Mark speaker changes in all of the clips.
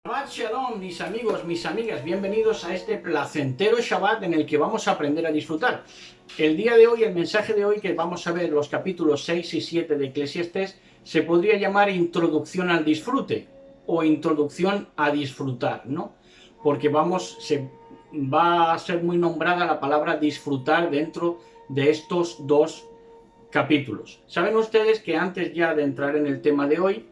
Speaker 1: Shabbat Shalom, mis amigos, mis amigas, bienvenidos a este placentero Shabbat en el que vamos a aprender a disfrutar. El día de hoy, el mensaje de hoy, que vamos a ver los capítulos 6 y 7 de Eclesiastés, se podría llamar Introducción al Disfrute o Introducción a Disfrutar, ¿no? Porque va a ser muy nombrada la palabra disfrutar dentro de estos dos capítulos. Saben ustedes que antes ya de entrar en el tema de hoy,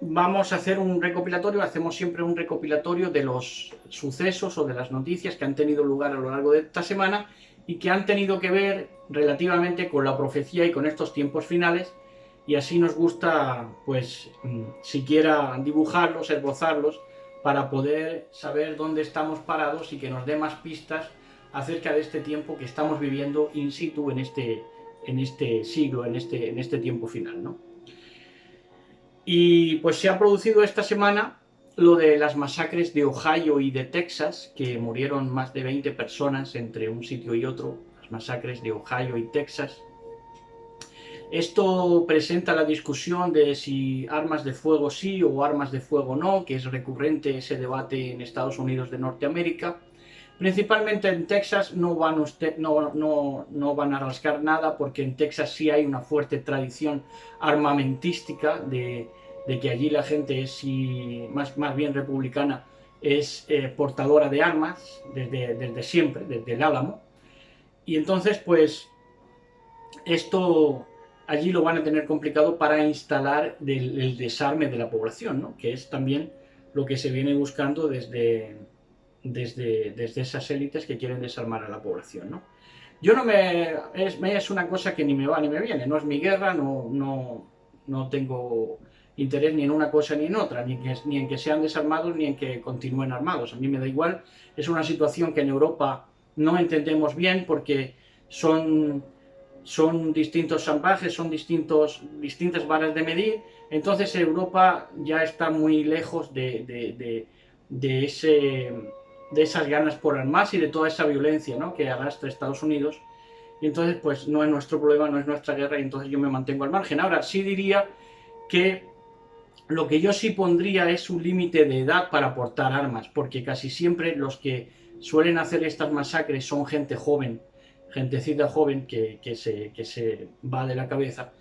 Speaker 1: vamos a hacer un recopilatorio, hacemos siempre un recopilatorio de los sucesos o de las noticias que han tenido lugar a lo largo de esta semana y que han tenido que ver relativamente con la profecía y con estos tiempos finales, y así nos gusta, pues, siquiera dibujarlos, esbozarlos, para poder saber dónde estamos parados y que nos dé más pistas acerca de este tiempo que estamos viviendo in situ en este siglo, en este tiempo final, ¿no? Y pues se ha producido esta semana lo de las masacres de Ohio y de Texas, que murieron más de 20 personas entre un sitio y otro, las masacres de Ohio y Texas. Esto presenta la discusión de si armas de fuego sí o armas de fuego no, que es recurrente ese debate en Estados Unidos de Norteamérica. Principalmente en Texas no van a rascar nada, porque en Texas sí hay una fuerte tradición armamentística de que allí la gente es más bien republicana, es portadora de armas desde siempre, desde el Álamo. Y entonces, pues, esto allí lo van a tener complicado para instalar el desarme de la población, ¿no? Que es también lo que se viene buscando desde esas élites que quieren desarmar a la población, ¿no? Yo no es una cosa que ni me va ni me viene, no es mi guerra, no tengo interés ni en una cosa ni en otra, ni en que sean desarmados ni en que continúen armados. A mí me da igual. Es una situación que en Europa no entendemos bien, porque son distintos salvajes, son distintas varas de medir. Entonces Europa ya está muy lejos de esas ganas por armas y de toda esa violencia, ¿no?, que arrastra Estados Unidos. Y entonces, pues, no es nuestro problema, no es nuestra guerra, y entonces yo me mantengo al margen. Ahora sí diría que lo que yo sí pondría es un límite de edad para portar armas, porque casi siempre los que suelen hacer estas masacres son gente joven, gentecita joven que se va de la cabeza.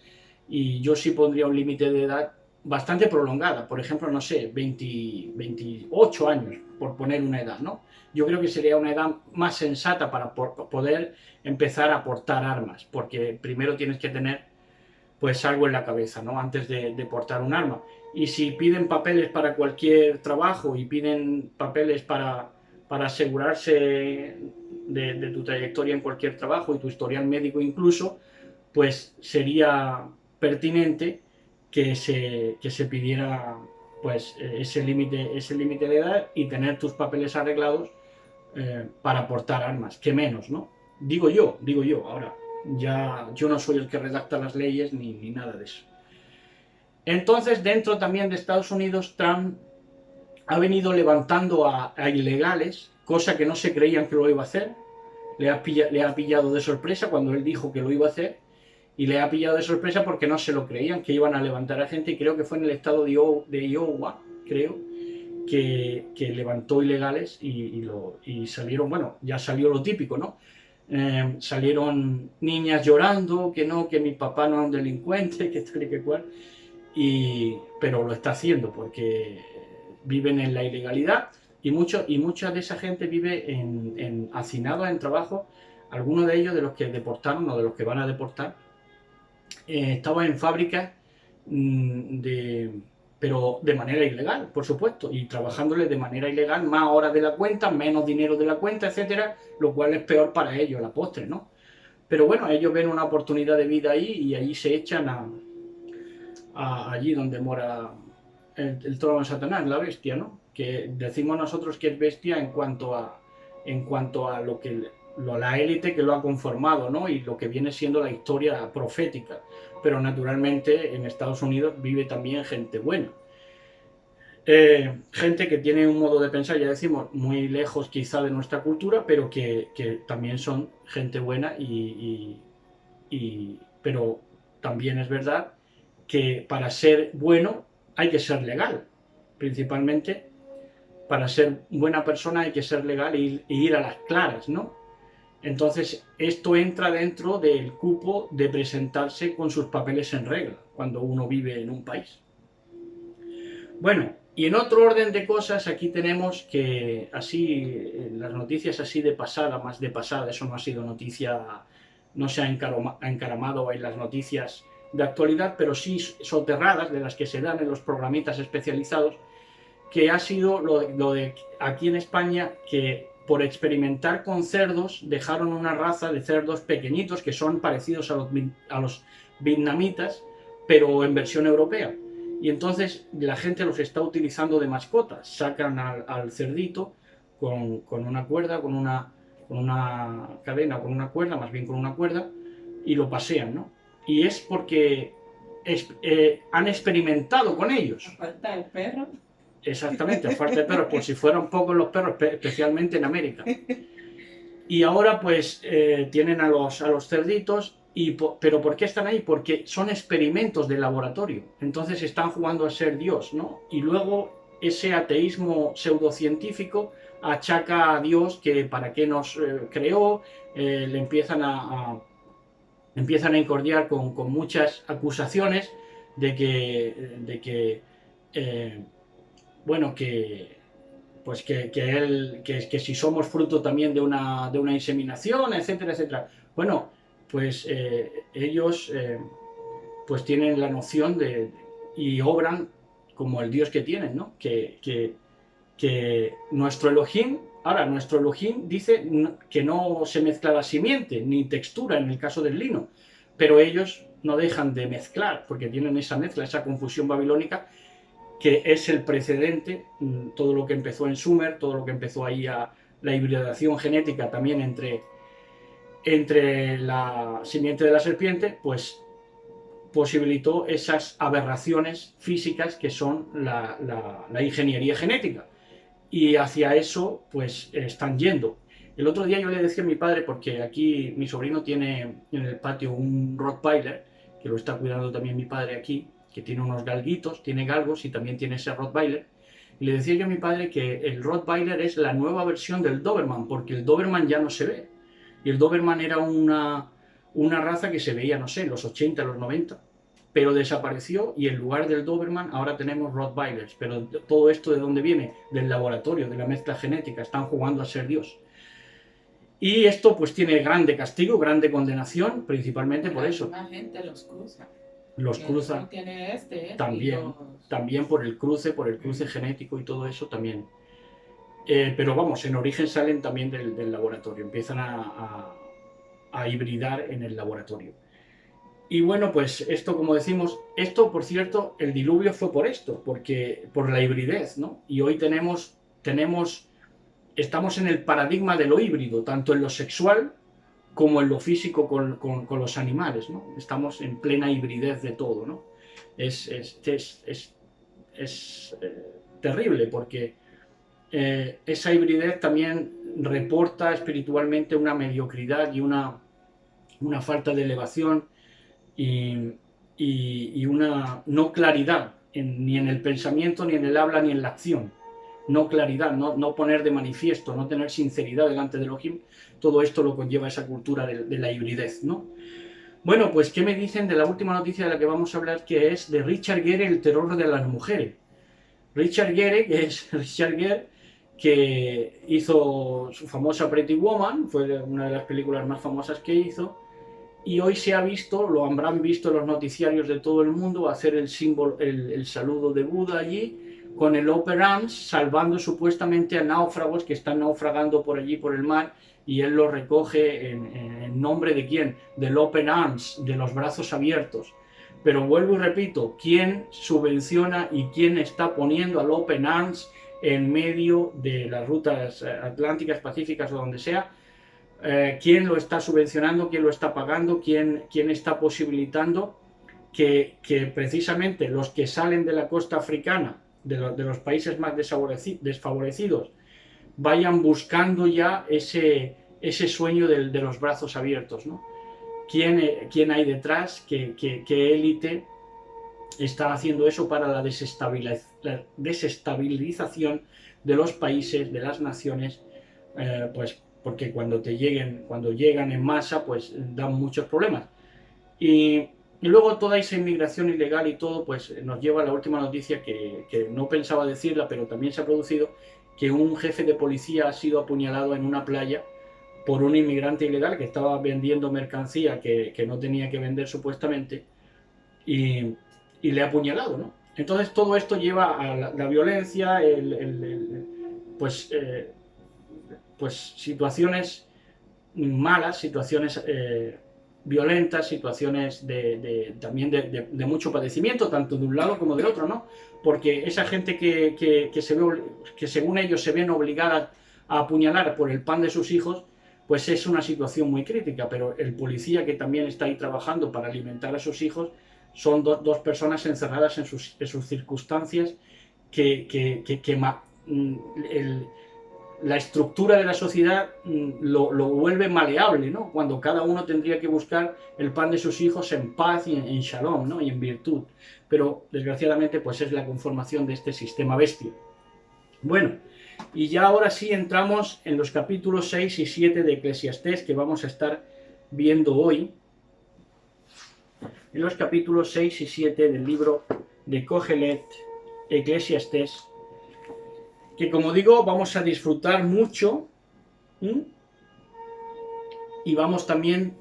Speaker 1: Y yo sí pondría un límite de edad bastante prolongada, por ejemplo, no sé, 28 años, por poner una edad, ¿no? Yo creo que sería una edad más sensata para poder empezar a portar armas, porque primero tienes que tener, pues, algo en la cabeza, ¿no?, antes de portar un arma. Y si piden papeles para cualquier trabajo y piden papeles para asegurarse de tu trayectoria en cualquier trabajo y tu historial médico incluso, pues sería pertinente que se pidiera, pues, ese límite de edad y tener tus papeles arreglados para portar armas, que menos, ¿no? Digo yo, ahora, ya yo no soy el que redacta las leyes ni nada de eso. Entonces, dentro también de Estados Unidos, Trump ha venido levantando a ilegales, cosa que no se creían que lo iba a hacer. Le ha pillado de sorpresa cuando él dijo que lo iba a hacer, y le ha pillado de sorpresa porque no se lo creían, que iban a levantar a gente, y creo que fue en el estado de Iowa, creo, que levantó ilegales y salieron, bueno, ya salió lo típico, ¿no? Salieron niñas llorando, que no, que mi papá no es un delincuente, que tal y que cual, pero lo está haciendo porque viven en la ilegalidad, y mucha de esa gente vive hacinados en trabajo. Algunos de ellos, de los que deportaron o de los que van a deportar, estaba en fábricas, pero de manera ilegal, por supuesto, y trabajándole de manera ilegal, más horas de la cuenta, menos dinero de la cuenta, etcétera, lo cual es peor para ellos a la postre, ¿no? Pero bueno, ellos ven una oportunidad de vida ahí, y allí se echan allí donde mora el trono de Satanás, la bestia, ¿no? Que decimos nosotros que es bestia en cuanto a la élite que lo ha conformado, ¿no? Y lo que viene siendo la historia profética. Pero naturalmente en Estados Unidos vive también gente buena. Gente que tiene un modo de pensar, ya decimos, muy lejos quizá de nuestra cultura, pero que también son gente buena, pero también es verdad que para ser bueno hay que ser legal. principalmente. Para ser buena persona hay que ser legal e ir a las claras, ¿no? Entonces, esto entra dentro del cupo de presentarse con sus papeles en regla, cuando uno vive en un país. Bueno, y en otro orden de cosas, aquí tenemos que, así, las noticias así de pasada, más de pasada, eso no ha sido noticia, no se ha encaramado en las noticias de actualidad, pero sí soterradas, de las que se dan en los programitas especializados, que ha sido lo de aquí en España, que por experimentar con cerdos dejaron una raza de cerdos pequeñitos que son parecidos a los vietnamitas, pero en versión europea. Y entonces la gente los está utilizando de mascotas. Sacan al cerdito con una cuerda, con una cadena o con una cuerda, más bien con una cuerda, y lo pasean, ¿no? Y es porque han experimentado con ellos.
Speaker 2: A falta del perro.
Speaker 1: Exactamente, a falta de perros, por si fueran pocos los perros, especialmente en América. Y ahora pues tienen a los cerditos, pero ¿por qué están ahí? Porque son experimentos de laboratorio, entonces están jugando a ser Dios, ¿no? Y luego ese ateísmo pseudocientífico achaca a Dios que para qué nos creó, le empiezan a incordiar con muchas acusaciones de que bueno, pues que si somos fruto también de una inseminación, etcétera, etcétera. Bueno, pues ellos pues tienen la noción y obran como el Dios que tienen, ¿no? Que nuestro Elohim, ahora nuestro Elohim dice que no se mezcla la simiente ni textura en el caso del lino, pero ellos no dejan de mezclar porque tienen esa mezcla, esa confusión babilónica, que es el precedente, todo lo que empezó en Sumer, todo lo que empezó ahí a la hibridación genética también entre la simiente de la serpiente, pues posibilitó esas aberraciones físicas que son la ingeniería genética. Y hacia eso, pues, están yendo. El otro día yo le decía a mi padre, porque aquí mi sobrino tiene en el patio un Rottweiler, que lo está cuidando también mi padre aquí, que tiene unos galguitos, tiene galgos y también tiene ese Rottweiler. Y le decía yo a mi padre que el Rottweiler es la nueva versión del Doberman, porque el Doberman ya no se ve. Y el Doberman era una raza que se veía, no sé, en los 80, los 90, pero desapareció y en lugar del Doberman ahora tenemos Rottweilers. Pero todo esto ¿de dónde viene? Del laboratorio, de la mezcla genética, están jugando a ser Dios. Y esto pues tiene grande castigo, grande condenación, principalmente por eso.
Speaker 2: La gente los cruza.
Speaker 1: Los cruza también por el cruce genético y todo eso también. Pero vamos, en origen salen también del laboratorio, empiezan a hibridar en el laboratorio. Y bueno, pues esto, como decimos, esto, por cierto, el diluvio fue por esto, por la hibridez, ¿no? Y hoy estamos en el paradigma de lo híbrido, tanto en lo sexual como en lo físico con los animales, ¿no? Estamos en plena hibridez de todo, ¿no? Es terrible porque esa hibridez también reporta espiritualmente una mediocridad y una falta de elevación y una no claridad ni en el pensamiento, ni en el habla, ni en la acción. No claridad, no poner de manifiesto, no tener sinceridad delante de Elohim. Todo esto lo conlleva esa cultura de la hibridez, ¿no? Bueno, pues ¿qué me dicen de la última noticia de la que vamos a hablar, que es de Richard Gere, el terror de las mujeres? Richard Gere, que hizo su famosa Pretty Woman, fue una de las películas más famosas que hizo, y hoy se ha visto, lo habrán visto los noticiarios de todo el mundo, hacer el símbolo, el saludo de Buda allí, con el Open Arms, salvando supuestamente a náufragos que están naufragando por allí, por el mar, y él los recoge en nombre de ¿quién? Del Open Arms, de los brazos abiertos. Pero vuelvo y repito, ¿quién subvenciona y quién está poniendo al Open Arms en medio de las rutas atlánticas, pacíficas o donde sea? ¿Quién lo está subvencionando? ¿Quién lo está pagando? ¿Quién está posibilitando que precisamente los que salen de la costa africana, de los países más desfavorecidos, vayan buscando ya ese sueño de los brazos abiertos, ¿no? ¿Quién hay detrás? ¿Qué élite está haciendo eso para la desestabilización de los países, de las naciones, pues porque cuando llegan en masa, pues dan muchos problemas. Y luego toda esa inmigración ilegal y todo, pues nos lleva a la última noticia que no pensaba decirla, pero también se ha producido, que un jefe de policía ha sido apuñalado en una playa por un inmigrante ilegal que estaba vendiendo mercancía que no tenía que vender supuestamente, y le ha apuñalado, ¿no? Entonces todo esto lleva a la violencia, pues, pues situaciones malas, situaciones violentas, situaciones también de mucho padecimiento, tanto de un lado como del otro, ¿no? Porque esa gente que según ellos se ven obligadas a apuñalar por el pan de sus hijos, pues es una situación muy crítica, pero el policía que también está ahí trabajando para alimentar a sus hijos son dos personas encerradas en sus circunstancias la estructura de la sociedad lo vuelve maleable, ¿no? Cuando cada uno tendría que buscar el pan de sus hijos en paz y en shalom, ¿no? Y en virtud. Pero desgraciadamente pues es la conformación de este sistema bestia. Bueno, y ya ahora sí entramos en los capítulos 6 y 7 de Eclesiastés que vamos a estar viendo hoy. En los capítulos 6 y 7 del libro de Kohelet, Eclesiastés, que como digo vamos a disfrutar mucho, y vamos también,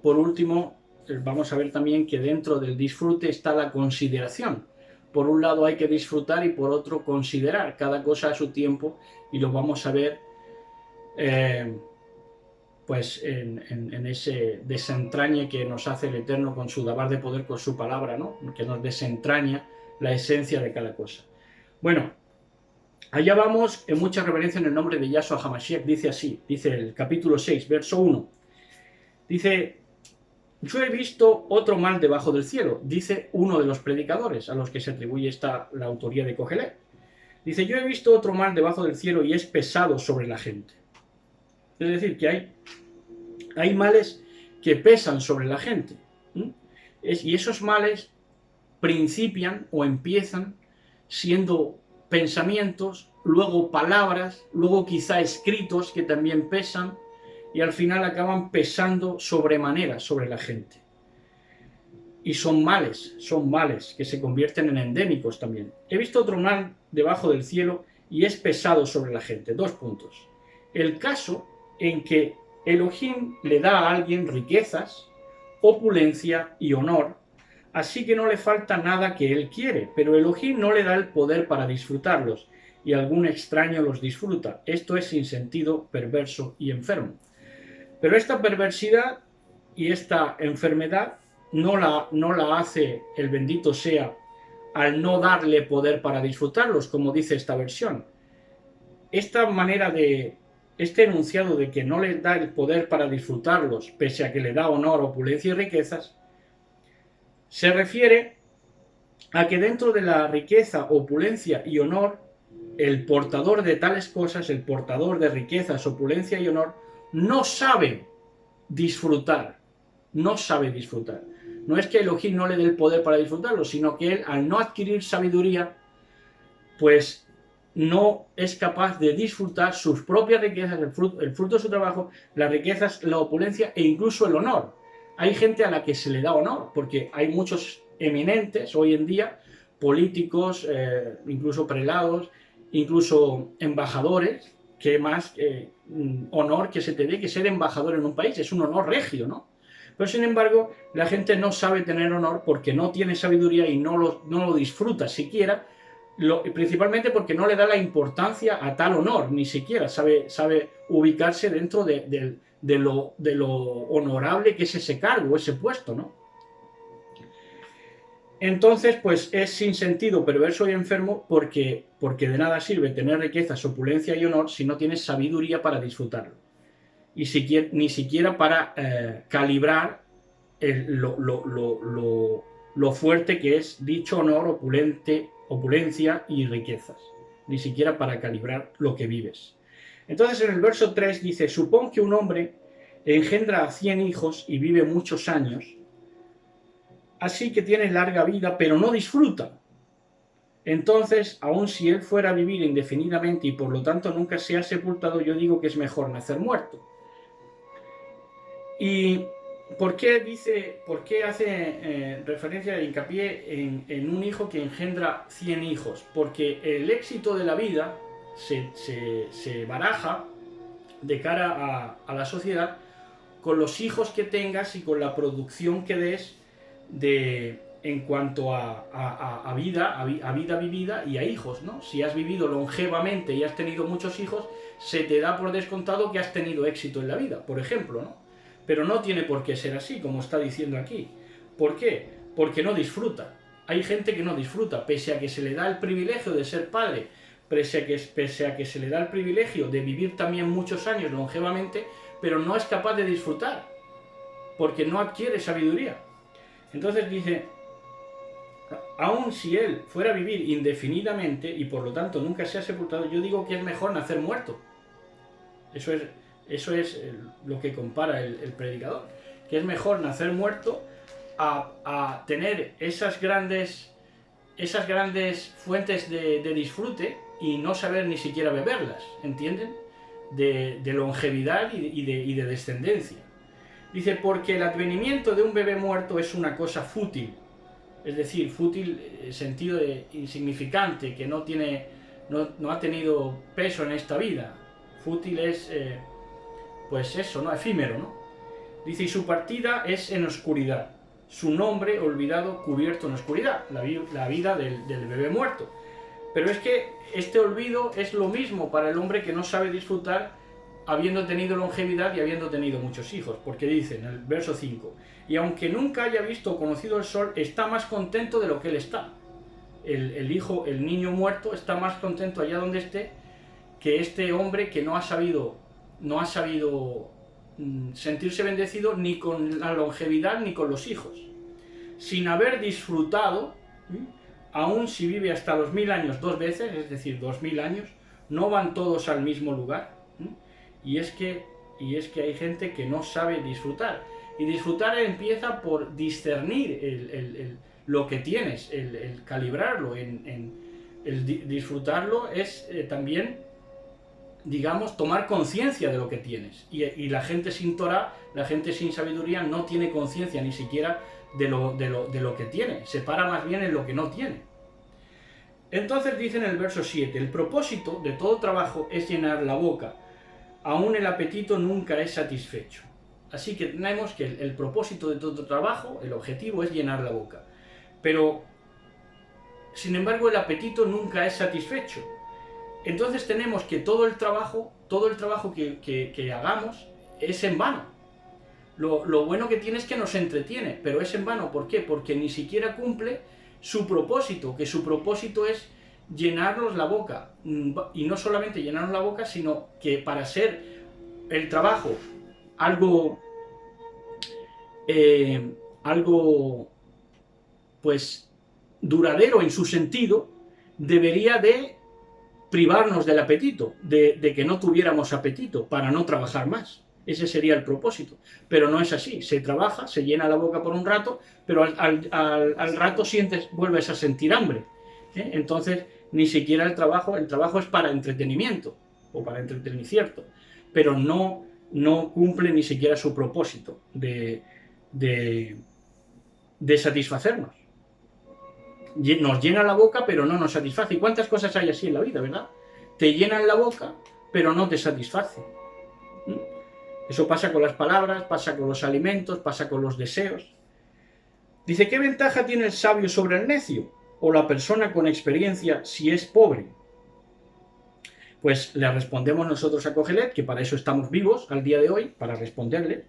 Speaker 1: por último, vamos a ver también que dentro del disfrute está la consideración. Por un lado hay que disfrutar y por otro considerar cada cosa a su tiempo, y lo vamos a ver pues en ese desentrañe que nos hace el Eterno con su dabar de poder, con su palabra, ¿no? Que nos desentraña la esencia de cada cosa. Bueno, allá vamos, en mucha reverencia en el nombre de Yahshua HaMashiach. Dice así, dice el capítulo 6, verso 1. Dice: yo he visto otro mal debajo del cielo, dice uno de los predicadores a los que se atribuye la autoría de Kohelet. Dice: yo he visto otro mal debajo del cielo y es pesado sobre la gente. Es decir, que hay males que pesan sobre la gente. Y esos males principian o empiezan siendo pensamientos, luego palabras, luego quizá escritos que también pesan, y al final acaban pesando sobremanera sobre la gente. Y son males que se convierten en endémicos también. He visto otro mal debajo del cielo y es pesado sobre la gente. 2 puntos. El caso en que Elohim le da a alguien riquezas, opulencia y honor, así que no le falta nada que él quiere, pero Elohim no le da el poder para disfrutarlos, y algún extraño los disfruta. Esto es sin sentido, perverso y enfermo. Pero esta perversidad y esta enfermedad no la hace el bendito sea al no darle poder para disfrutarlos, como dice esta versión. Esta manera este enunciado de que no le da el poder para disfrutarlos, pese a que le da honor, opulencia y riquezas, se refiere a que dentro de la riqueza, opulencia y honor, el portador de tales cosas, el portador de riquezas, opulencia y honor, no sabe disfrutar. No sabe disfrutar. No es que Elohim no le dé el poder para disfrutarlo, sino que él, al no adquirir sabiduría, pues no es capaz de disfrutar sus propias riquezas, el fruto de su trabajo, las riquezas, la opulencia e incluso el honor. Hay gente a la que se le da honor, porque hay muchos eminentes hoy en día, políticos, incluso prelados, incluso embajadores, que más honor que se te dé que ser embajador en un país, es un honor regio, ¿no? Pero sin embargo, la gente no sabe tener honor porque no tiene sabiduría y no lo disfruta siquiera, principalmente porque no le da la importancia a tal honor, ni siquiera sabe ubicarse dentro de lo honorable que es ese cargo, ese puesto, ¿no? Entonces, pues es sin sentido, perverso y enfermo, porque de nada sirve tener riquezas, opulencia y honor si no tienes sabiduría para disfrutarlo. Y ni siquiera para calibrar lo fuerte que es dicho honor, opulencia y riquezas. Ni siquiera para calibrar lo que vives. Entonces en el verso 3 dice: supón que un hombre engendra a 100 hijos y vive muchos años. así que tiene larga vida, pero no disfruta. Entonces, aun si él fuera a vivir indefinidamente y por lo tanto nunca sea sepultado, yo digo que es mejor nacer muerto. ¿Y por qué hace referencia e hincapié en un hijo que engendra 100 hijos? Porque el éxito de la vida se baraja de cara a la sociedad con los hijos que tengas y con la producción que des en cuanto a vida vivida y a hijos, ¿no? Si has vivido longevamente y has tenido muchos hijos, se te da por descontado que has tenido éxito en la vida, por ejemplo, ¿no? Pero no tiene por qué ser así, como está diciendo aquí. ¿Por qué? Porque no disfruta. Hay gente que no disfruta, pese a que se le da el privilegio de ser padre, pese a que se le da el privilegio de vivir también muchos años longevamente, pero no es capaz de disfrutar, porque no adquiere sabiduría. Entonces dice, aun si él fuera a vivir indefinidamente y por lo tanto nunca sea sepultado, yo digo que es mejor nacer muerto. Eso es lo que compara el predicador, que es mejor nacer muerto a tener esas grandes fuentes de disfrute y no saber ni siquiera beberlas, ¿entienden? De longevidad y de descendencia. Dice, porque el advenimiento de un bebé muerto es una cosa fútil, es decir, fútil en sentido de insignificante, que no ha tenido peso en esta vida. Fútil es, pues eso, ¿no? Efímero, ¿no? Dice, y su partida es en oscuridad, su nombre olvidado, cubierto en oscuridad, la vida del bebé muerto. Pero es que este olvido es lo mismo para el hombre que no sabe disfrutar habiendo tenido longevidad y habiendo tenido muchos hijos, porque dice en el verso 5, y aunque nunca haya visto o conocido el sol, está más contento de lo que él está. El niño muerto está más contento allá donde esté que este hombre que no ha sabido sentirse bendecido ni con la longevidad ni con los hijos, sin haber disfrutado, aun si vive hasta los 1000 años 2 veces, es decir, 2000 años, no van todos al mismo lugar. Y es que hay gente que no sabe disfrutar. Y disfrutar empieza por discernir lo que tienes, el calibrarlo. Disfrutarlo es también, digamos, tomar conciencia de lo que tienes. Y la gente sin Torah, la gente sin sabiduría, no tiene conciencia ni siquiera de lo que tiene. Se para más bien en lo que no tiene. Entonces dice en el verso 7, el propósito de todo trabajo es llenar la boca. Aún el apetito nunca es satisfecho. Así que tenemos que el propósito de todo trabajo, el objetivo es llenar la boca. Pero, sin embargo, el apetito nunca es satisfecho. Entonces tenemos que todo el trabajo que hagamos es en vano. Lo bueno que tiene es que nos entretiene, pero es en vano. ¿Por qué? Porque ni siquiera cumple su propósito, que su propósito es llenarnos la boca, y no solamente llenarnos la boca, sino que para ser el trabajo algo pues duradero en su sentido, debería de privarnos del apetito, de que no tuviéramos apetito para no trabajar más. Ese sería el propósito, pero no es así. Se trabaja, se llena la boca por un rato, pero al rato vuelves a sentir hambre. Entonces, ni siquiera el trabajo es para entretenimiento, o para entretenimiento, pero no cumple ni siquiera su propósito de satisfacernos. Nos llena la boca, pero no nos satisface. ¿Y cuántas cosas hay así en la vida, verdad? Te llenan la boca, pero no te satisface. Eso pasa con las palabras, pasa con los alimentos, pasa con los deseos. Dice, ¿qué ventaja tiene el sabio sobre el necio? O la persona con experiencia si es pobre. Pues le respondemos nosotros a Kohelet, que para eso estamos vivos al día de hoy, para responderle.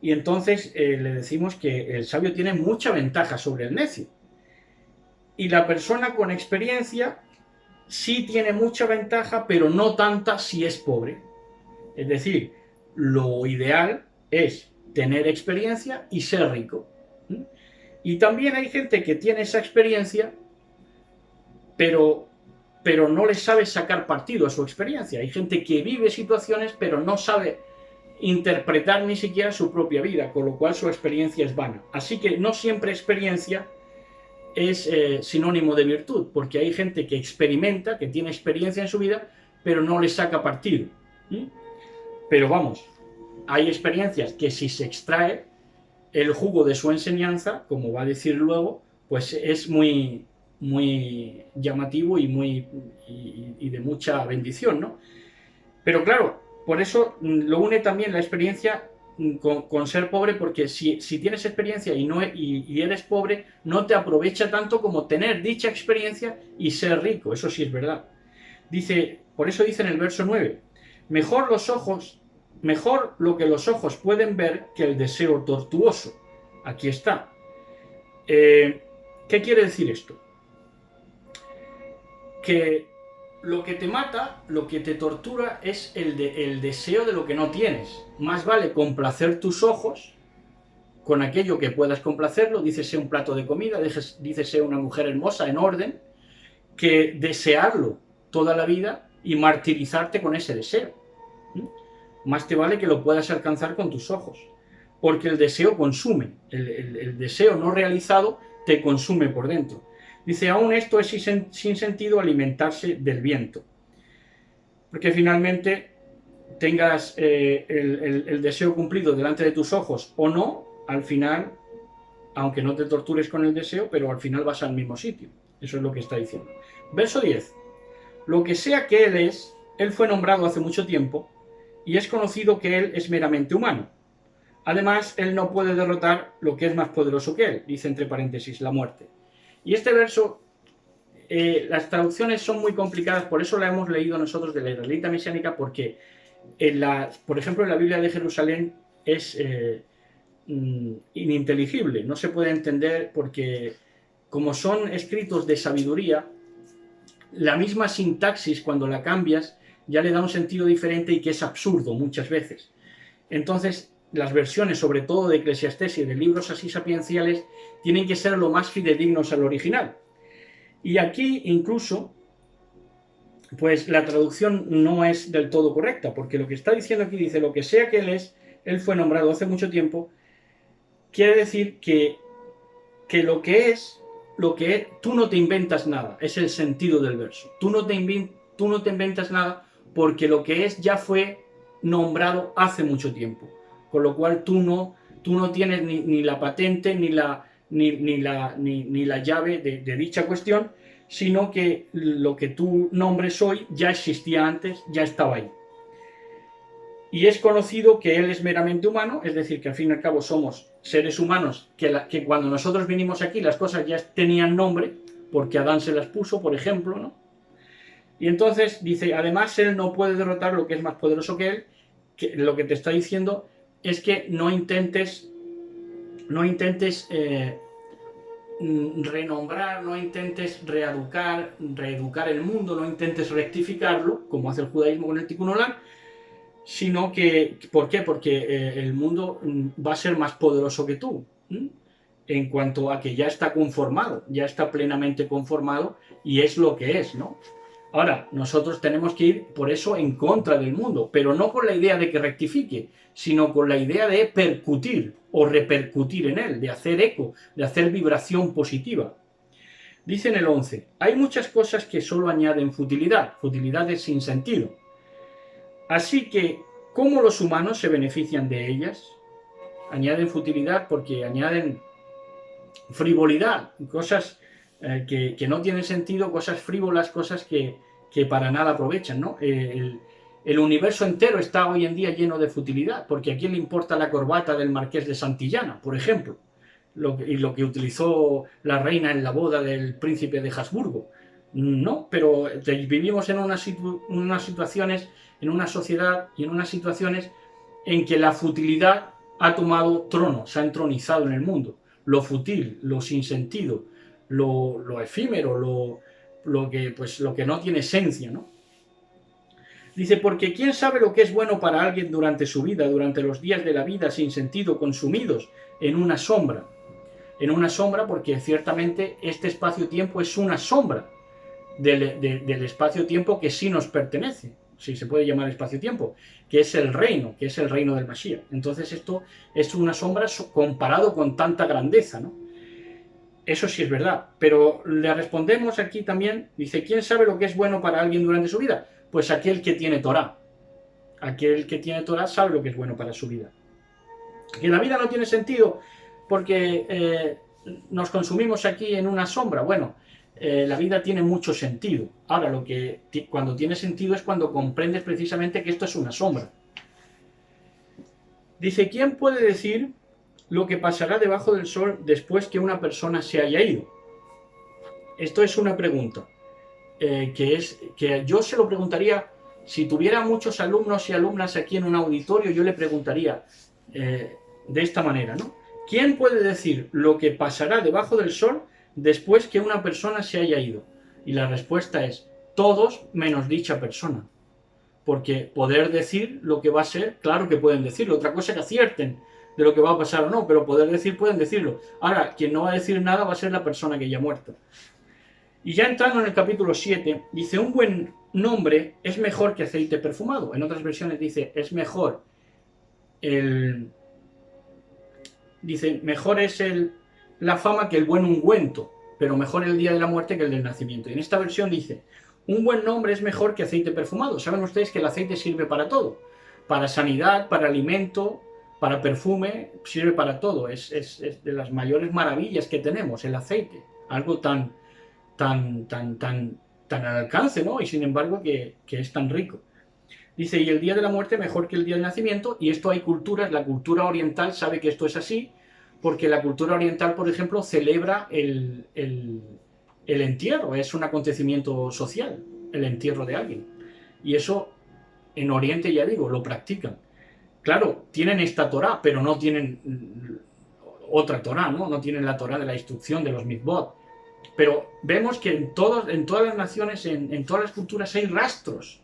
Speaker 1: Y entonces le decimos que el sabio tiene mucha ventaja sobre el necio. Y la persona con experiencia sí tiene mucha ventaja, pero no tanta si es pobre. Es decir, lo ideal es tener experiencia y ser rico. Y también hay gente que tiene esa experiencia, pero no le sabe sacar partido a su experiencia. Hay gente que vive situaciones, pero no sabe interpretar ni siquiera su propia vida, con lo cual su experiencia es vana. Así que no siempre experiencia es sinónimo de virtud, porque hay gente que experimenta, que tiene experiencia en su vida, pero no le saca partido. Pero vamos, hay experiencias que si se extrae el jugo de su enseñanza, como va a decir luego, pues es muy, muy llamativo y de mucha bendición, ¿no? Pero claro, por eso lo une también la experiencia con ser pobre, porque si tienes experiencia y eres pobre, no te aprovecha tanto como tener dicha experiencia y ser rico. Eso sí es verdad. Por eso dice en el verso 9, mejor lo que los ojos pueden ver que el deseo tortuoso. Aquí está. ¿Qué quiere decir esto? Que lo que te mata, lo que te tortura es el deseo de lo que no tienes. Más vale complacer tus ojos con aquello que puedas complacerlo, dícese un plato de comida, dícese una mujer hermosa en orden, que desearlo toda la vida y martirizarte con ese deseo. Más te vale que lo puedas alcanzar con tus ojos, porque el deseo consume, el deseo no realizado te consume por dentro. Dice, aún esto es sin sentido alimentarse del viento, porque finalmente tengas el deseo cumplido delante de tus ojos o no, al final, aunque no te tortures con el deseo, pero al final vas al mismo sitio. Eso es lo que está diciendo. Verso 10. Lo que sea que él es, él fue nombrado hace mucho tiempo y es conocido que él es meramente humano. Además, él no puede derrotar lo que es más poderoso que él, dice entre paréntesis, la muerte. Y este verso, las traducciones son muy complicadas, por eso la hemos leído nosotros de la Israelita Mesiánica, porque, por ejemplo, en la Biblia de Jerusalén es ininteligible, no se puede entender porque, como son escritos de sabiduría, la misma sintaxis, cuando la cambias, ya le da un sentido diferente y que es absurdo muchas veces. Entonces, las versiones, sobre todo de Eclesiastés y de libros así sapienciales, tienen que ser lo más fidedignos al original. Y aquí incluso, pues la traducción no es del todo correcta, porque lo que está diciendo aquí dice, lo que sea que él es, él fue nombrado hace mucho tiempo, quiere decir que lo que es, tú no te inventas nada, es el sentido del verso. Tú no te inventas nada porque lo que es ya fue nombrado hace mucho tiempo. Con lo cual tú no tienes ni la patente ni la llave de dicha cuestión, sino que lo que tú nombres hoy ya existía antes, ya estaba ahí. Y es conocido que él es meramente humano, es decir, que al fin y al cabo somos seres humanos, que cuando nosotros vinimos aquí las cosas ya tenían nombre, porque Adán se las puso, por ejemplo, ¿no? Y entonces dice, además él no puede derrotar lo que es más poderoso que él, que lo que te está diciendo es que no intentes renombrar, no intentes reeducar el mundo, no intentes rectificarlo, como hace el judaísmo con el Tikkun Olam, sino que, ¿por qué? Porque el mundo va a ser más poderoso que tú, en cuanto a que ya está conformado, ya está plenamente conformado y es lo que es, ¿no? Ahora, nosotros tenemos que ir, por eso, en contra del mundo, pero no con la idea de que rectifique, sino con la idea de percutir o repercutir en él, de hacer eco, de hacer vibración positiva. Dice en el 11, hay muchas cosas que solo añaden futilidad, futilidades sin sentido. Así que, ¿cómo los humanos se benefician de ellas? Añaden futilidad porque añaden frivolidad, cosas que no tienen sentido, cosas frívolas, cosas que para nada aprovechan, ¿no? El universo entero está hoy en día lleno de futilidad, porque ¿a quién le importa la corbata del marqués de Santillana, por ejemplo? Lo que utilizó la reina en la boda del príncipe de Habsburgo. No, pero vivimos en unas situaciones, en una sociedad y en unas situaciones en que la futilidad ha tomado trono, se ha entronizado en el mundo. Lo fútil, lo sinsentido, lo efímero, lo que no tiene esencia, ¿no? Dice, porque ¿quién sabe lo que es bueno para alguien durante su vida, durante los días de la vida sin sentido, consumidos en una sombra? En una sombra, porque ciertamente este espacio-tiempo es una sombra del espacio-tiempo que sí nos pertenece. si se puede llamar espacio-tiempo, que es el reino del Mashiach. Entonces esto es una sombra comparado con tanta grandeza, ¿no? Eso sí es verdad, pero le respondemos aquí también, dice, ¿quién sabe lo que es bueno para alguien durante su vida? Pues aquel que tiene Torah. Aquel que tiene Torah sabe lo que es bueno para su vida. Que la vida no tiene sentido porque nos consumimos aquí en una sombra. Bueno, la vida tiene mucho sentido. Ahora, cuando tiene sentido es cuando comprendes precisamente que esto es una sombra. Dice, ¿quién puede decir lo que pasará debajo del sol después que una persona se haya ido? Esto es una pregunta que yo se lo preguntaría, si tuviera muchos alumnos y alumnas aquí en un auditorio, yo le preguntaría de esta manera, ¿no? ¿Quién puede decir lo que pasará debajo del sol después que una persona se haya ido? Y la respuesta es, todos menos dicha persona. Porque poder decir lo que va a ser, claro que pueden decirlo. Otra cosa es que acierten de lo que va a pasar o no, pero poder decir, pueden decirlo. Ahora, quien no va a decir nada va a ser la persona que ya ha muerto. Y ya entrando en el capítulo 7, dice, un buen nombre es mejor que aceite perfumado. En otras versiones dice, es mejor dice, mejor es la fama que el buen ungüento, pero mejor el día de la muerte que el del nacimiento. Y en esta versión dice, un buen nombre es mejor que aceite perfumado. Saben ustedes que el aceite sirve para todo. Para sanidad, para alimento, para perfume, sirve para todo. Es de las mayores maravillas que tenemos, el aceite. Algo tan al alcance, ¿no? Y sin embargo que es tan rico. Dice, y el día de la muerte mejor que el día del nacimiento, y esto hay culturas, la cultura oriental sabe que esto es así, porque la cultura oriental, por ejemplo, celebra el entierro, es un acontecimiento social, el entierro de alguien. Y eso en Oriente, ya digo, lo practican. Claro, tienen esta Torá, pero no tienen otra Torá, ¿no? No tienen la Torá de la instrucción, de los mitzvot. Pero vemos que en todas las naciones, en todas las culturas hay rastros.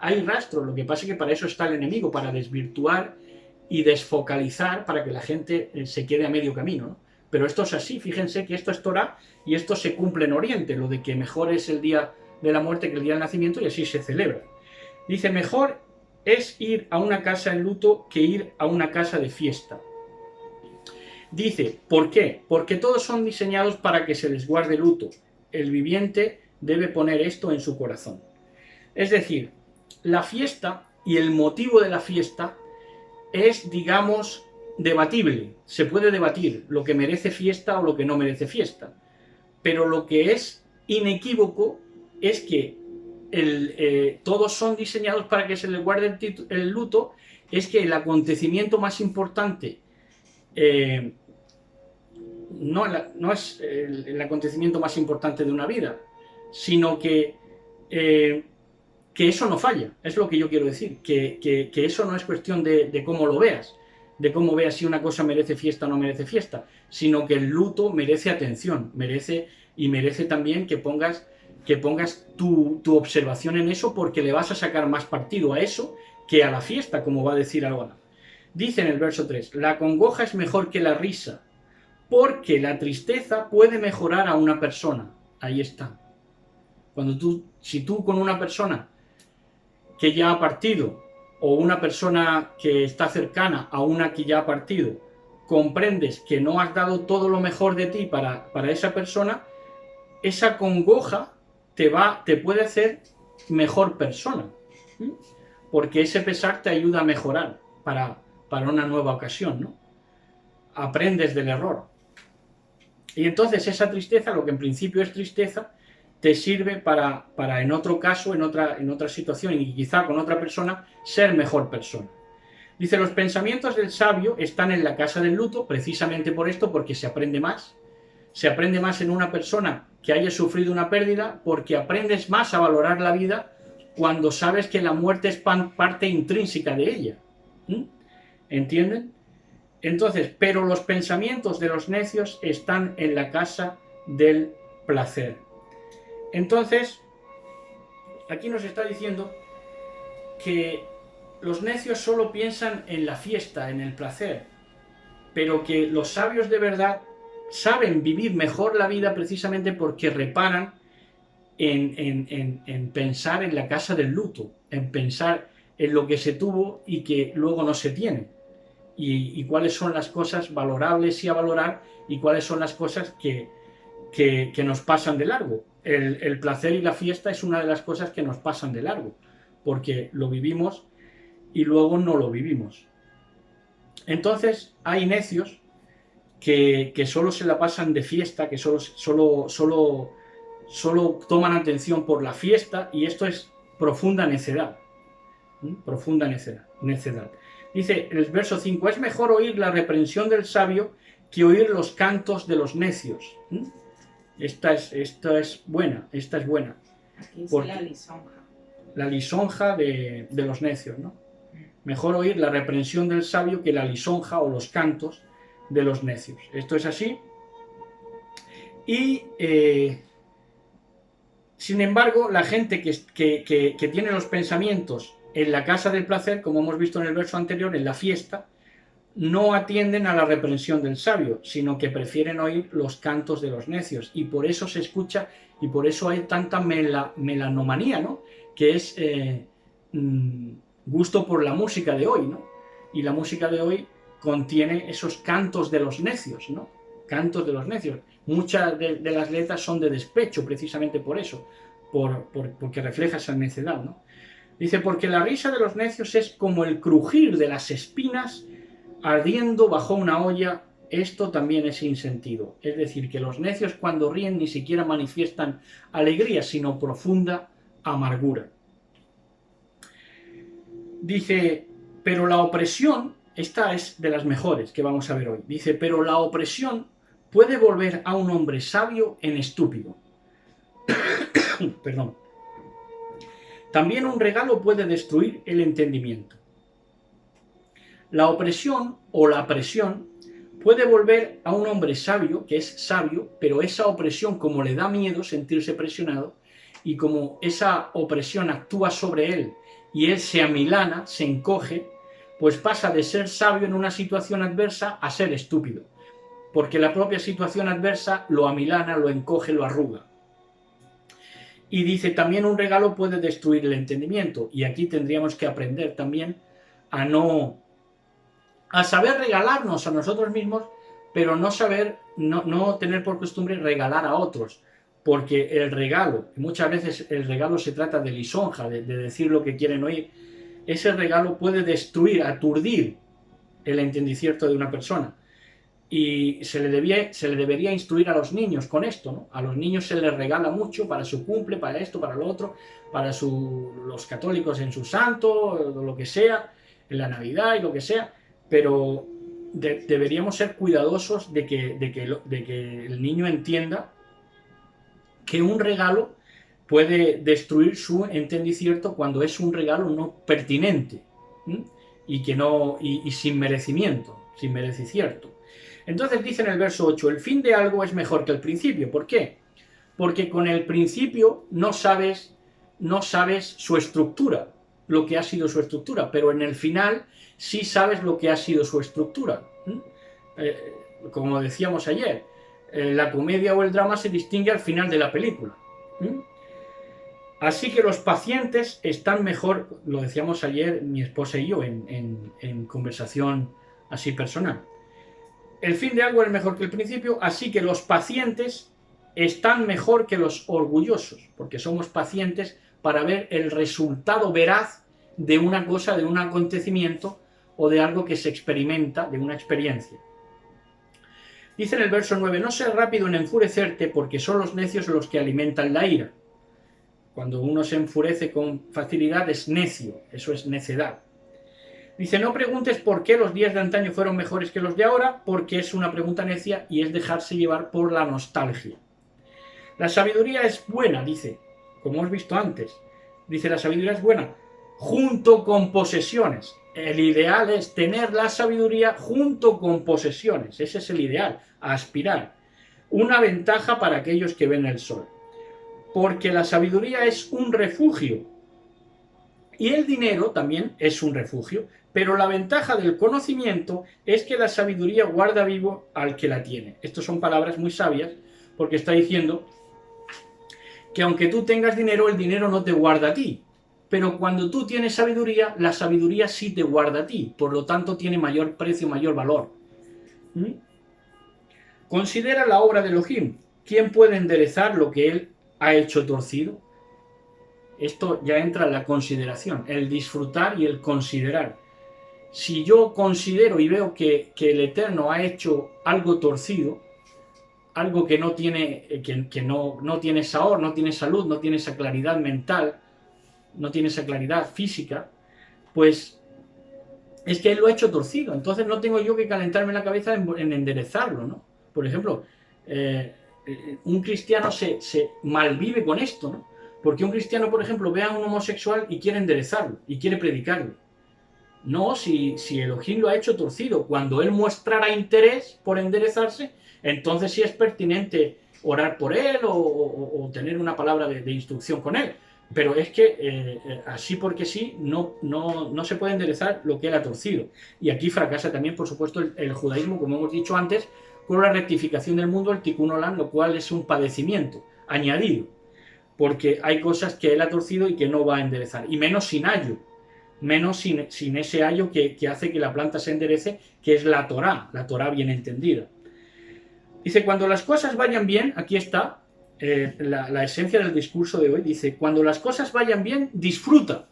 Speaker 1: Hay rastros, lo que pasa es que para eso está el enemigo, para desvirtuar y desfocalizar, para que la gente se quede a medio camino, ¿no? Pero esto es así, fíjense que esto es Torá y esto se cumple en Oriente, lo de que mejor es el día de la muerte que el día del nacimiento y así se celebra. Dice, mejor es ir a una casa en luto que ir a una casa de fiesta. Dice, ¿por qué? Porque todos son diseñados para que se les guarde luto. El viviente debe poner esto en su corazón. Es decir, la fiesta y el motivo de la fiesta es, digamos, debatible. Se puede debatir lo que merece fiesta o lo que no merece fiesta. Pero lo que es inequívoco es que todos son diseñados para que se les guarde el luto, es que el acontecimiento más importante no es el acontecimiento más importante de una vida, sino que eso no falla, es lo que yo quiero decir, que eso no es cuestión de cómo lo veas, de cómo veas si una cosa merece fiesta o no merece fiesta, sino que el luto merece atención, merece también que pongas tu observación en eso, porque le vas a sacar más partido a eso que a la fiesta, como va a decir ahora. Dice en el verso 3, la congoja es mejor que la risa, porque la tristeza puede mejorar a una persona. Ahí está. Si tú con una persona que ya ha partido, o una persona que está cercana a una que ya ha partido, comprendes que no has dado todo lo mejor de ti para esa persona, esa congoja te puede hacer mejor persona, porque ese pesar te ayuda a mejorar para una nueva ocasión, ¿no? Aprendes del error. Y entonces esa tristeza, lo que en principio es tristeza, te sirve para en otro caso, en otra situación y quizá con otra persona, ser mejor persona. Dice, los pensamientos del sabio están en la casa del luto, precisamente por esto, porque se aprende más. Se aprende más en una persona que haya sufrido una pérdida, porque aprendes más a valorar la vida cuando sabes que la muerte es parte intrínseca de ella. ¿Entienden? Entonces, pero los pensamientos de los necios están en la casa del placer. Entonces, aquí nos está diciendo que los necios solo piensan en la fiesta, en el placer, pero que los sabios de verdad saben vivir mejor la vida precisamente porque reparan en pensar en la casa del luto, en pensar en lo que se tuvo y que luego no se tiene, y cuáles son las cosas valorables y a valorar, y cuáles son las cosas que nos pasan de largo. El placer y la fiesta es una de las cosas que nos pasan de largo, porque lo vivimos y luego no lo vivimos. Entonces hay necios que solo se la pasan de fiesta, que solo toman atención por la fiesta, y esto es profunda necedad. Profunda necedad. Dice el verso 5, es mejor oír la reprensión del sabio que oír los cantos de los necios. Esta es buena.
Speaker 2: Aquí es la lisonja.
Speaker 1: La lisonja de los necios, ¿no? Mejor oír la reprensión del sabio que la lisonja o los cantos de los necios. Esto es así. Y sin embargo, la gente que tiene los pensamientos en la casa del placer, como hemos visto en el verso anterior, en la fiesta, no atienden a la reprensión del sabio, sino que prefieren oír los cantos de los necios, y por eso se escucha, y por eso hay tanta melanomanía, ¿no? Que es gusto por la música de hoy, ¿no? Y la música de hoy contiene esos cantos de los necios, ¿no? Cantos de los necios. Muchas de las letras son de despecho, precisamente por eso, porque refleja esa necedad, ¿no? Dice, porque la risa de los necios es como el crujir de las espinas ardiendo bajo una olla. Esto también es sinsentido. Es decir, que los necios cuando ríen ni siquiera manifiestan alegría, sino profunda amargura. Dice, pero la opresión, esta es de las mejores que vamos a ver hoy. Dice, pero la opresión puede volver a un hombre sabio en estúpido. Perdón. También un regalo puede destruir el entendimiento. La opresión o la presión puede volver a un hombre sabio, que es sabio, pero esa opresión, como le da miedo sentirse presionado, y como esa opresión actúa sobre él y él se amilana, se encoge, pues pasa de ser sabio en una situación adversa a ser estúpido, porque la propia situación adversa lo amilana, lo encoge, lo arruga. Y dice, también un regalo puede destruir el entendimiento, y aquí tendríamos que aprender también a saber regalarnos a nosotros mismos, pero no tener por costumbre regalar a otros, porque el regalo, muchas veces el regalo se trata de lisonja, de decir lo que quieren oír, ese regalo puede destruir, aturdir el entendimiento de una persona. Y se le debería instruir a los niños con esto, ¿no? A los niños se les regala mucho para su cumple, para esto, para lo otro, para los católicos en su santo, lo que sea, en la Navidad y lo que sea, pero deberíamos ser cuidadosos de que el niño entienda que un regalo puede destruir su entendimiento cuando es un regalo no pertinente, y sin merecimiento, sin merecimiento. Entonces dice en el verso 8, el fin de algo es mejor que el principio. ¿Por qué? Porque con el principio no sabes su estructura, lo que ha sido su estructura, pero en el final sí sabes lo que ha sido su estructura. Como decíamos ayer, la comedia o el drama se distingue al final de la película. Así que los pacientes están mejor, lo decíamos ayer mi esposa y yo en conversación así personal. El fin de algo es mejor que el principio, así que los pacientes están mejor que los orgullosos, porque somos pacientes para ver el resultado veraz de una cosa, de un acontecimiento o de algo que se experimenta, de una experiencia. Dice en el verso 9, no seas rápido en enfurecerte, porque son los necios los que alimentan la ira. Cuando uno se enfurece con facilidad es necio, eso es necedad. Dice, no preguntes por qué los días de antaño fueron mejores que los de ahora, porque es una pregunta necia y es dejarse llevar por la nostalgia. La sabiduría es buena, dice, como hemos visto antes. Dice, la sabiduría es buena, junto con posesiones. El ideal es tener la sabiduría junto con posesiones. Ese es el ideal, aspirar. Una ventaja para aquellos que ven el sol. Porque la sabiduría es un refugio. Y el dinero también es un refugio. Pero la ventaja del conocimiento es que la sabiduría guarda vivo al que la tiene. Estas son palabras muy sabias, porque está diciendo que aunque tú tengas dinero, el dinero no te guarda a ti. Pero cuando tú tienes sabiduría, la sabiduría sí te guarda a ti. Por lo tanto, tiene mayor precio, mayor valor. ¿Mm? Considera la obra de Elohim. ¿Quién puede enderezar lo que él ha hecho torcido? Esto ya entra en la consideración, el disfrutar y el considerar. Si yo considero y veo que el Eterno ha hecho algo torcido, algo que no tiene, no tiene sabor, no tiene salud, no tiene esa claridad mental, no tiene esa claridad física, pues es que él lo ha hecho torcido. Entonces no tengo yo que calentarme la cabeza en enderezarlo, ¿no? Por ejemplo, un cristiano se malvive con esto, ¿no? Porque un cristiano, por ejemplo, ve a un homosexual y quiere enderezarlo, y quiere predicarlo. No, si Elohim lo ha hecho torcido, cuando él mostrara interés por enderezarse, entonces sí es pertinente orar por él o tener una palabra de instrucción con él. Pero es que así porque sí, no se puede enderezar lo que él ha torcido. Y aquí fracasa también, por supuesto, el judaísmo, como hemos dicho antes, con la rectificación del mundo, el tikkun olam, lo cual es un padecimiento añadido. Porque hay cosas que él ha torcido y que no va a enderezar. Y menos sin ayo. Menos sin ese ayo que hace que la planta se enderece, que es la Torá bien entendida. Dice, cuando las cosas vayan bien, aquí está la esencia del discurso de hoy, dice, cuando las cosas vayan bien, disfruta.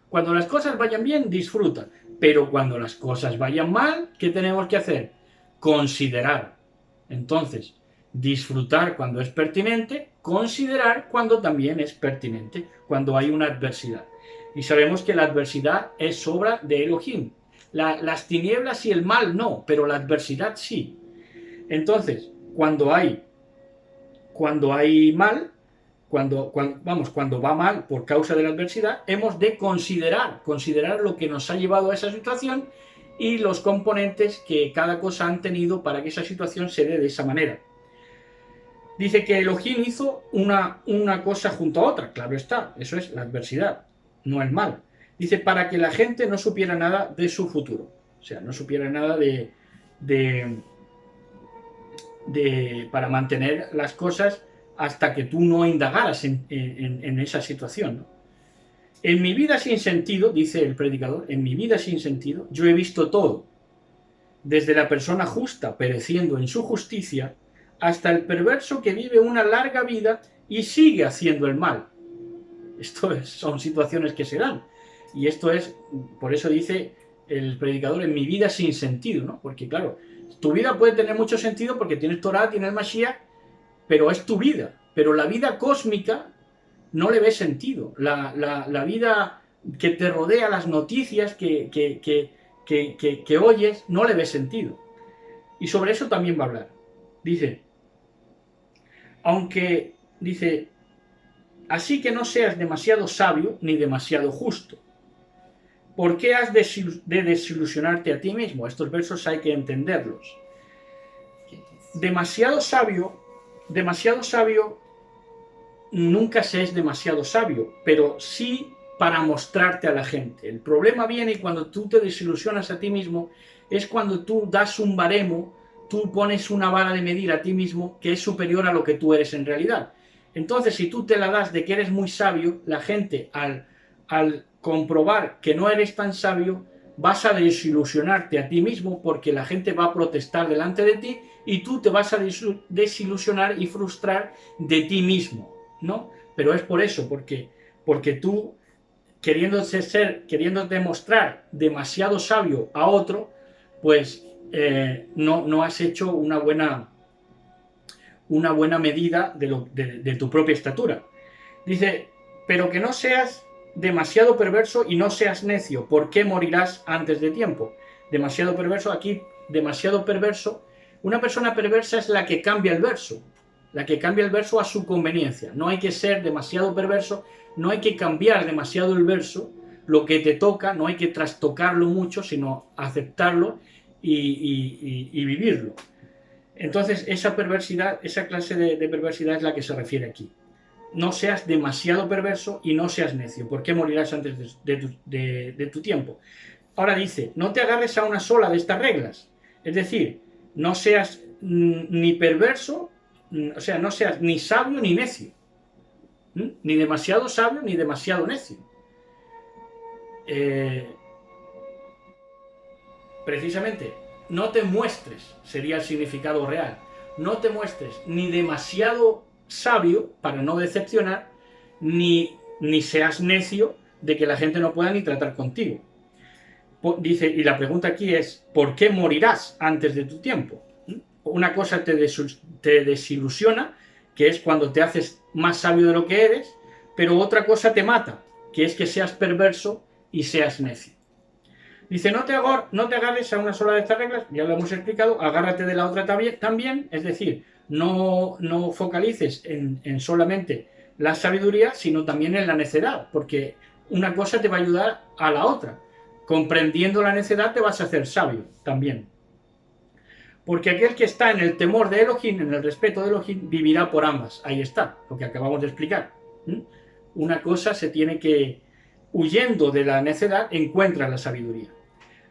Speaker 1: Cuando las cosas vayan bien, disfruta. Pero cuando las cosas vayan mal, ¿qué tenemos que hacer? Considerar. Entonces, disfrutar cuando es pertinente, considerar cuando también es pertinente, cuando hay una adversidad. Y sabemos que la adversidad es obra de Elohim. Las tinieblas y el mal no, pero la adversidad sí. Entonces, cuando hay mal, cuando va mal por causa de la adversidad, hemos de considerar lo que nos ha llevado a esa situación y los componentes que cada cosa han tenido para que esa situación se dé de esa manera. Dice que Elohim hizo una cosa junto a otra, claro está, eso es la adversidad, no el mal. Dice, para que la gente no supiera nada de su futuro, o sea, no supiera nada para mantener las cosas hasta que tú no indagaras en esa situación, ¿no? En mi vida sin sentido, dice el predicador, en mi vida sin sentido, yo he visto todo, desde la persona justa pereciendo en su justicia, hasta el perverso que vive una larga vida y sigue haciendo el mal. Son situaciones que se dan. Y esto es, por eso dice el predicador, en mi vida sin sentido, ¿no? Porque claro, tu vida puede tener mucho sentido porque tienes Torah, tienes el Mashiach, pero es tu vida. Pero la vida cósmica no le ve sentido. La vida que te rodea, las noticias que oyes, no le ve sentido. Y sobre eso también va a hablar. Dice, así que no seas demasiado sabio ni demasiado justo. ¿Por qué has de desilusionarte a ti mismo? Estos versos hay que entenderlos. Demasiado sabio, nunca se es demasiado sabio, pero sí para mostrarte a la gente. El problema viene cuando tú te desilusionas a ti mismo, es cuando tú das un baremo, tú pones una vara de medir a ti mismo que es superior a lo que tú eres en realidad. Entonces, si tú te la das de que eres muy sabio, la gente al comprobar que no eres tan sabio, vas a desilusionarte a ti mismo porque la gente va a protestar delante de ti y tú te vas a desilusionar y frustrar de ti mismo, ¿no? Pero es por eso, porque tú, queriéndote mostrar demasiado sabio a otro, pues no has hecho una buena medida de tu propia estatura. Dice, pero que no seas demasiado perverso y no seas necio, ¿por qué morirás antes de tiempo? Demasiado perverso, aquí, demasiado perverso. Una persona perversa es la que cambia el verso a su conveniencia. No hay que ser demasiado perverso, no hay que cambiar demasiado el verso, lo que te toca, no hay que trastocarlo mucho, sino aceptarlo y vivirlo. Entonces, esa perversidad, esa clase de perversidad es la que se refiere aquí. No seas demasiado perverso y no seas necio, porque morirás antes de tu tiempo. Ahora dice, no te agarres a una sola de estas reglas. Es decir, no seas ni perverso, o sea, no seas ni sabio ni necio. Ni demasiado sabio ni demasiado necio. Precisamente, no te muestres, sería el significado real. No te muestres ni demasiado sabio para no decepcionar, ni seas necio de que la gente no pueda ni tratar contigo. Dice, y la pregunta aquí es, ¿por qué morirás antes de tu tiempo? Una cosa te desilusiona, que es cuando te haces más sabio de lo que eres, pero otra cosa te mata, que es que seas perverso y seas necio. Dice, no te agarres a una sola de estas reglas, ya lo hemos explicado, agárrate de la otra también, es decir, no focalices en solamente la sabiduría, sino también en la necedad, porque una cosa te va a ayudar a la otra. Comprendiendo la necedad te vas a hacer sabio también. Porque aquel que está en el temor de Elohim, en el respeto de Elohim, vivirá por ambas. Ahí está, lo que acabamos de explicar. Una cosa se tiene que, huyendo de la necedad, encuentra la sabiduría.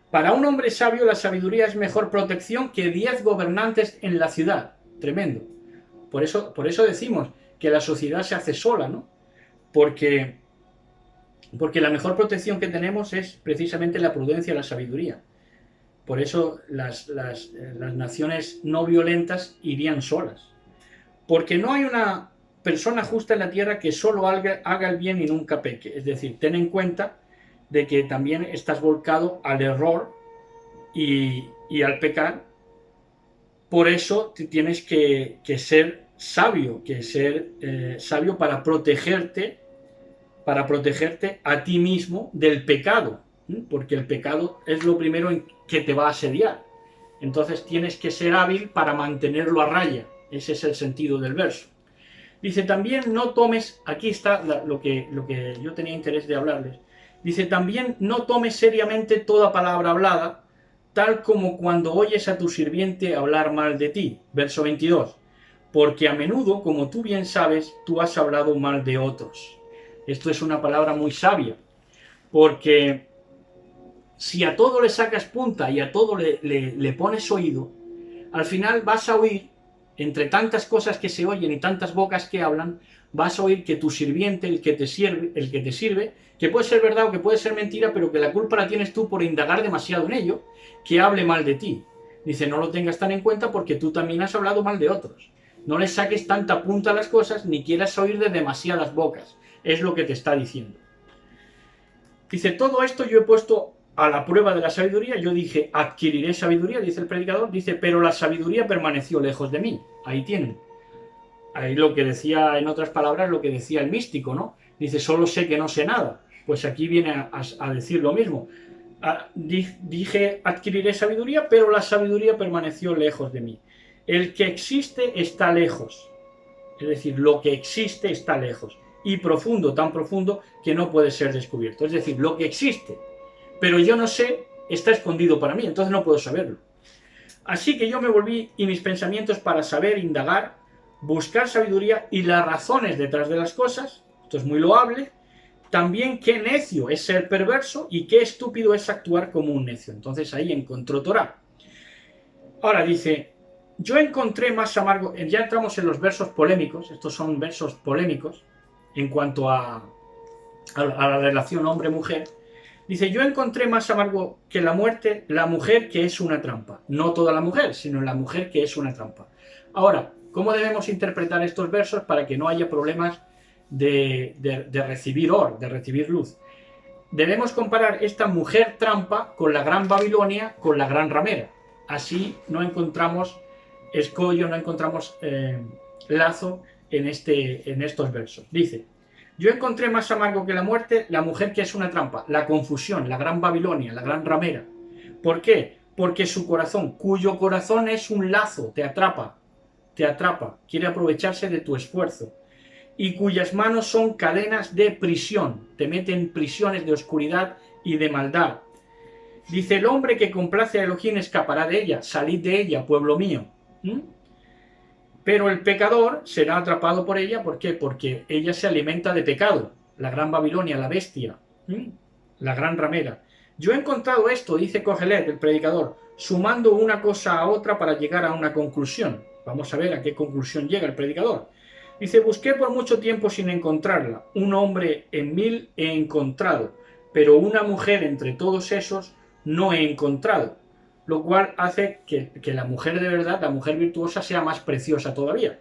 Speaker 1: Para un hombre sabio, la sabiduría es mejor protección que 10 gobernantes en la ciudad. Tremendo. Por eso decimos que la sociedad se hace sola, ¿no? Porque la mejor protección que tenemos es precisamente la prudencia y la sabiduría. Por eso las naciones no violentas irían solas. Porque no hay una persona justa en la tierra que solo haga el bien y nunca peque. Es decir, ten en cuenta de que también estás volcado al error y al pecar. Por eso tienes que ser sabio, sabio para protegerte a ti mismo del pecado, porque el pecado es lo primero en que te va a asediar. Entonces tienes que ser hábil para mantenerlo a raya. Ese es el sentido del verso. Dice también no tomes, aquí está lo que yo tenía interés de hablarles. Dice también no tomes seriamente toda palabra hablada, tal como cuando oyes a tu sirviente hablar mal de ti. Verso 22. Porque a menudo, como tú bien sabes, tú has hablado mal de otros. Esto es una palabra muy sabia, porque si a todo le sacas punta y a todo le pones oído, al final vas a oír, entre tantas cosas que se oyen y tantas bocas que hablan, vas a oír que tu sirviente, el que te sirve, que puede ser verdad o que puede ser mentira, pero que la culpa la tienes tú por indagar demasiado en ello, que hable mal de ti. Dice, no lo tengas tan en cuenta porque tú también has hablado mal de otros. No le saques tanta punta a las cosas ni quieras oír de demasiadas bocas. Es lo que te está diciendo. Dice, todo esto yo he puesto a la prueba de la sabiduría. Yo dije, adquiriré sabiduría, dice el predicador. Dice, pero la sabiduría permaneció lejos de mí. Ahí tienen. Ahí lo que decía, en otras palabras, lo que decía el místico, ¿no? Dice, solo sé que no sé nada. Pues aquí viene a decir lo mismo. Dije, adquiriré sabiduría, pero la sabiduría permaneció lejos de mí. El que existe está lejos. Es decir, lo que existe está lejos. Y profundo, tan profundo que no puede ser descubierto. Es decir, lo que existe, pero yo no sé, está escondido para mí, entonces no puedo saberlo. Así que yo me volví y mis pensamientos para saber, indagar, buscar sabiduría y las razones detrás de las cosas. Esto es muy loable. También qué necio es ser perverso y qué estúpido es actuar como un necio. Entonces ahí encontró Torah. Ahora dice, yo encontré más amargo, ya entramos en los versos polémicos, estos son versos polémicos, en cuanto a la relación hombre-mujer. Dice, yo encontré más amargo que la muerte, la mujer que es una trampa. No toda la mujer, sino la mujer que es una trampa. Ahora, ¿cómo debemos interpretar estos versos para que no haya problemas de recibir de recibir luz? Debemos comparar esta mujer trampa con la gran Babilonia, con la gran ramera. Así no encontramos escollo, no encontramos lazo en estos versos. Dice, yo encontré más amargo que la muerte, la mujer que es una trampa, la confusión, la gran Babilonia, la gran ramera. ¿Por qué? Porque su corazón, cuyo corazón es un lazo, te atrapa, quiere aprovecharse de tu esfuerzo, y cuyas manos son cadenas de prisión, te mete en prisiones de oscuridad y de maldad. Dice, el hombre que complace a Elohim escapará de ella, salid de ella, pueblo mío. Pero el pecador será atrapado por ella, ¿por qué? Porque ella se alimenta de pecado, la gran Babilonia, la bestia, la gran ramera. Yo he encontrado esto, dice Kohelet, el predicador, sumando una cosa a otra para llegar a una conclusión. Vamos a ver a qué conclusión llega el predicador. Dice, busqué por mucho tiempo sin encontrarla. Un hombre en 1000 he encontrado, pero una mujer entre todos esos no he encontrado. Lo cual hace que la mujer de verdad, la mujer virtuosa, sea más preciosa todavía.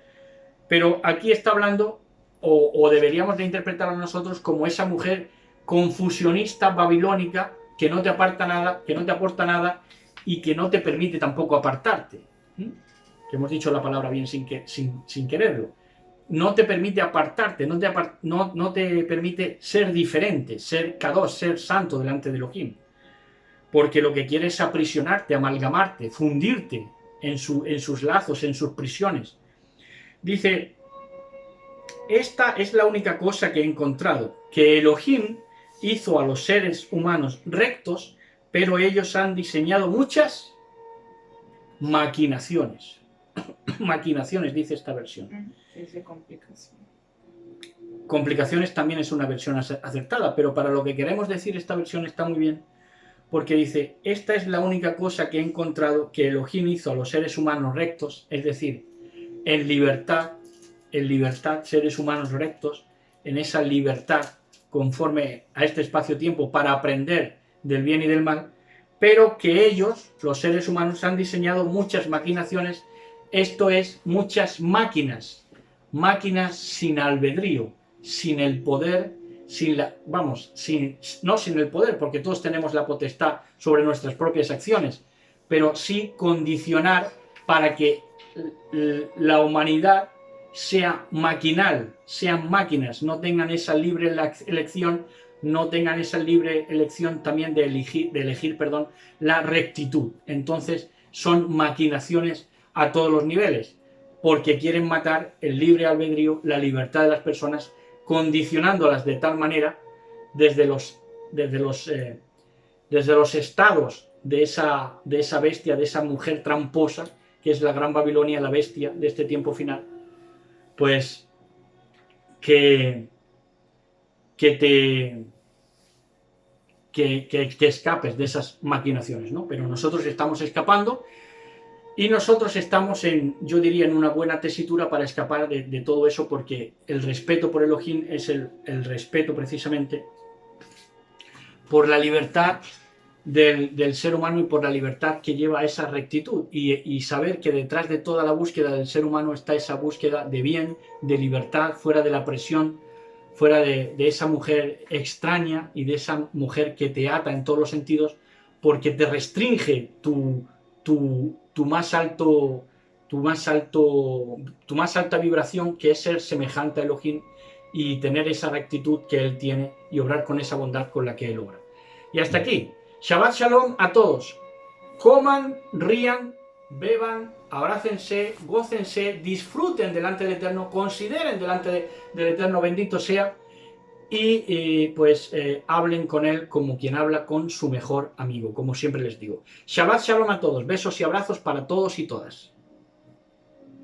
Speaker 1: Pero aquí está hablando, o deberíamos de interpretarlo nosotros como esa mujer confusionista babilónica que no te aparta nada, que no te aporta nada y que no te permite tampoco apartarte. Que hemos dicho la palabra bien sin quererlo. No te permite apartarte, no te permite ser diferente, ser kadosh, ser santo delante de Elohim. Porque lo que quiere es aprisionarte, amalgamarte, fundirte en sus lazos, en sus prisiones. Dice, esta es la única cosa que he encontrado, que Elohim hizo a los seres humanos rectos, pero ellos han diseñado muchas maquinaciones. Maquinaciones, dice esta versión.
Speaker 2: Es de complicación.
Speaker 1: Complicaciones también es una versión acertada, pero para lo que queremos decir esta versión está muy bien, porque dice, esta es la única cosa que he encontrado que Elohim hizo a los seres humanos rectos, es decir, en libertad, seres humanos rectos, en esa libertad conforme a este espacio-tiempo para aprender del bien y del mal, pero que ellos, los seres humanos, han diseñado muchas maquinaciones, esto es, muchas máquinas sin albedrío, sin el poder, no sin el poder, porque todos tenemos la potestad sobre nuestras propias acciones, pero sí condicionar para que la humanidad sea maquinal, sean máquinas, no tengan esa libre elección, no tengan esa libre elección también de elegir la rectitud. Entonces son maquinaciones a todos los niveles, porque quieren matar el libre albedrío, la libertad de las personas, condicionándolas de tal manera desde los estados de esa bestia, de esa mujer tramposa, que es la gran Babilonia, la bestia de este tiempo final, pues que escapes de esas maquinaciones, ¿no? Pero nosotros estamos escapando y nosotros estamos yo diría, en una buena tesitura para escapar de todo eso, porque el respeto por Elohim es el respeto precisamente por la libertad del ser humano y por la libertad que lleva a esa rectitud y saber que detrás de toda la búsqueda del ser humano está esa búsqueda de bien, de libertad, fuera de la presión, fuera de esa mujer extraña y de esa mujer que te ata en todos los sentidos, porque te restringe tu más alta vibración, que es ser semejante a Elohim y tener esa rectitud que él tiene y obrar con esa bondad con la que él obra. Y hasta aquí. Shabbat Shalom a todos. Coman, rían, beban, abrácense, gócense, disfruten delante del Eterno, consideren delante del Eterno, bendito sea, y hablen con él como quien habla con su mejor amigo, como siempre les digo. Shabbat Shalom a todos. Besos y abrazos para todos y todas.